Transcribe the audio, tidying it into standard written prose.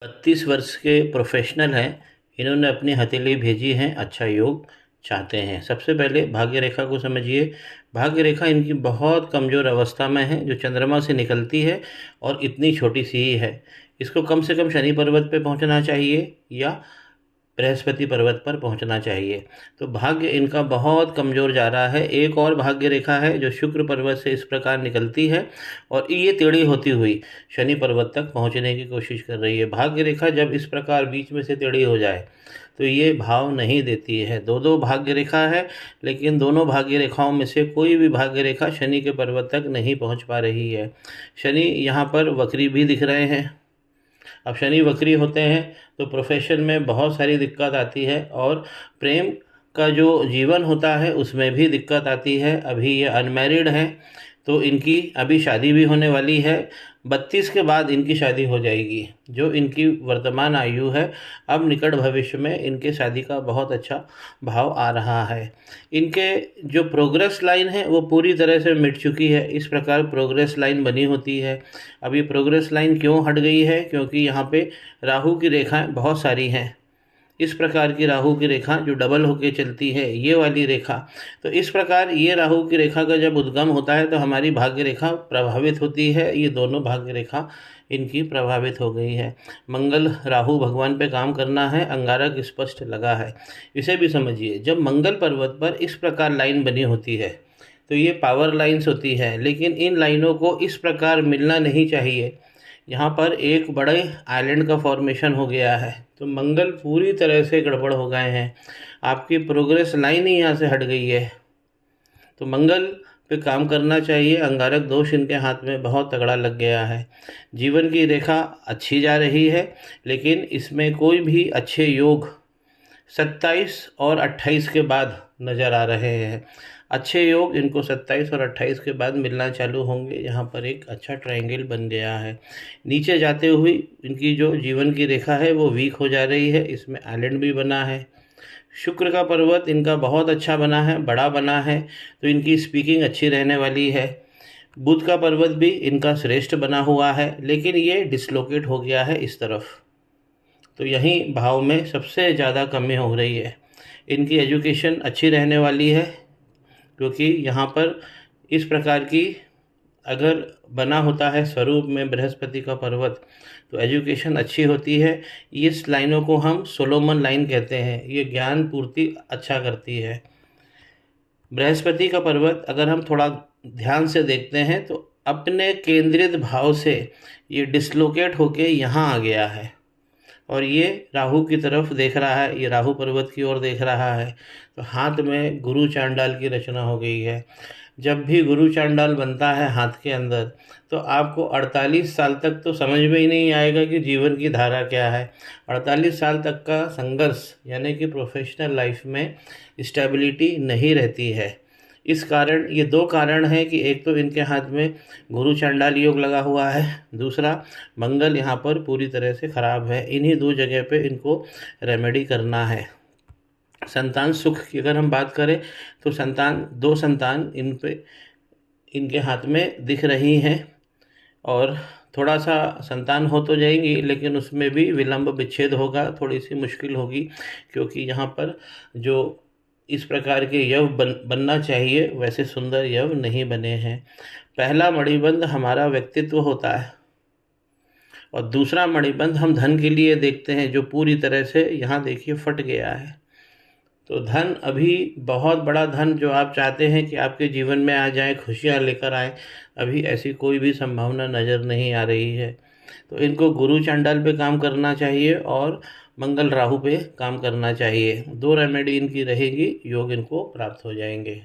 32 वर्ष के प्रोफेशनल हैं। इन्होंने अपनी हथेली भेजी है, अच्छा योग चाहते हैं। सबसे पहले भाग्य रेखा को समझिए। भाग्य रेखा इनकी बहुत कमज़ोर अवस्था में है, जो चंद्रमा से निकलती है और इतनी छोटी सी ही है। इसको कम से कम शनि पर्वत पे पहुंचना चाहिए या बृहस्पति पर्वत पर पहुंचना चाहिए। तो भाग्य इनका बहुत कमज़ोर जा रहा है। एक और भाग्य रेखा है जो शुक्र पर्वत से इस प्रकार निकलती है और ये टेढ़ी होती हुई शनि पर्वत तक पहुंचने की कोशिश कर रही है। भाग्य रेखा जब इस प्रकार बीच में से टेढ़ी हो जाए तो ये भाव नहीं देती है। दो दो भाग्य रेखा है, लेकिन दोनों भाग्य रेखाओं में से कोई भी भाग्य रेखा शनि के पर्वत तक नहीं पहुंच पा रही है। शनि यहाँ पर वक्री भी दिख रहे हैं। अब शनि वक्री होते हैं तो प्रोफेशन में बहुत सारी दिक्कत आती है और प्रेम का जो जीवन होता है उसमें भी दिक्कत आती है। अभी ये अनमैरिड हैं तो इनकी अभी शादी भी होने वाली है। 32 के बाद इनकी शादी हो जाएगी। जो इनकी वर्तमान आयु है, अब निकट भविष्य में इनके शादी का बहुत अच्छा भाव आ रहा है। इनके जो प्रोग्रेस लाइन है वो पूरी तरह से मिट चुकी है। इस प्रकार प्रोग्रेस लाइन बनी होती है। अब ये प्रोग्रेस लाइन क्यों हट गई है? क्योंकि यहाँ पे राहु की रेखाएं बहुत सारी हैं। इस प्रकार की राहु की रेखा जो डबल होके चलती है, ये वाली रेखा, तो इस प्रकार ये राहु की रेखा का जब उद्गम होता है तो हमारी भाग्य रेखा प्रभावित होती है। ये दोनों भाग्य रेखा इनकी प्रभावित हो गई है। मंगल राहु भगवान पे काम करना है, अंगारक स्पष्ट लगा है। इसे भी समझिए। जब मंगल पर्वत पर इस प्रकार लाइन बनी होती है तो ये पावर लाइन्स होती है, लेकिन इन लाइनों को इस प्रकार मिलना नहीं चाहिए। यहाँ पर एक बड़े आइलैंड का फॉर्मेशन हो गया है, तो मंगल पूरी तरह से गड़बड़ हो गए हैं। आपकी प्रोग्रेस लाइन ही यहाँ से हट गई है, तो मंगल पे काम करना चाहिए। अंगारक दोष इनके हाथ में बहुत तगड़ा लग गया है। जीवन की रेखा अच्छी जा रही है, लेकिन इसमें कोई भी अच्छे योग 27 और 28 के बाद नज़र आ रहे हैं। अच्छे योग इनको 27 और 28 के बाद मिलना चालू होंगे। यहाँ पर एक अच्छा ट्रायंगल बन गया है। नीचे जाते हुए इनकी जो जीवन की रेखा है वो वीक हो जा रही है। इसमें आइलैंड भी बना है। शुक्र का पर्वत इनका बहुत अच्छा बना है, बड़ा बना है, तो इनकी स्पीकिंग अच्छी रहने वाली है। बुध का पर्वत भी इनका श्रेष्ठ बना हुआ है, लेकिन ये डिसलोकेट हो गया है इस तरफ, तो यहीं भाव में सबसे ज़्यादा कमी हो रही है। इनकी एजुकेशन अच्छी रहने वाली है, क्योंकि यहाँ पर इस प्रकार की अगर बना होता है स्वरूप में बृहस्पति का पर्वत तो एजुकेशन अच्छी होती है। इस लाइनों को हम सोलोमन लाइन कहते हैं। ये ज्ञान पूर्ति अच्छा करती है। बृहस्पति का पर्वत अगर हम थोड़ा ध्यान से देखते हैं तो अपने केंद्रित भाव से ये डिसलोकेट होके यहाँ आ गया है और ये राहु की तरफ देख रहा है, ये राहु पर्वत की ओर देख रहा है। तो हाथ में गुरु चांडाल की रचना हो गई है। जब भी गुरु चांडाल बनता है हाथ के अंदर तो आपको 48 साल तक तो समझ में ही नहीं आएगा कि जीवन की धारा क्या है। 48 साल तक का संघर्ष, यानी कि प्रोफेशनल लाइफ में स्टेबिलिटी नहीं रहती है। इस कारण ये दो कारण हैं कि एक तो इनके हाथ में गुरु चांडाल योग लगा हुआ है, दूसरा मंगल यहाँ पर पूरी तरह से ख़राब है। इन्हीं दो जगह पे इनको रेमेडी करना है। संतान सुख की अगर हम बात करें तो दो संतान इनके हाथ में दिख रही हैं और थोड़ा सा संतान हो तो जाएंगी, लेकिन उसमें भी विलंब विच्छेद होगा, थोड़ी सी मुश्किल होगी, क्योंकि यहाँ पर जो इस प्रकार के यव बनना चाहिए वैसे सुंदर यव नहीं बने हैं। पहला मणिबंध हमारा व्यक्तित्व होता है और दूसरा मणिबंध हम धन के लिए देखते हैं, जो पूरी तरह से यहाँ देखिए फट गया है। तो धन, अभी बहुत बड़ा धन जो आप चाहते हैं कि आपके जीवन में आ जाए, खुशियाँ लेकर आए, अभी ऐसी कोई भी संभावना नज़र नहीं आ रही है। तो इनको गुरु चांडाल पे काम करना चाहिए और मंगल राहु पे काम करना चाहिए। दो रेमेडी इनकी रहेगी, योग इनको प्राप्त हो जाएंगे।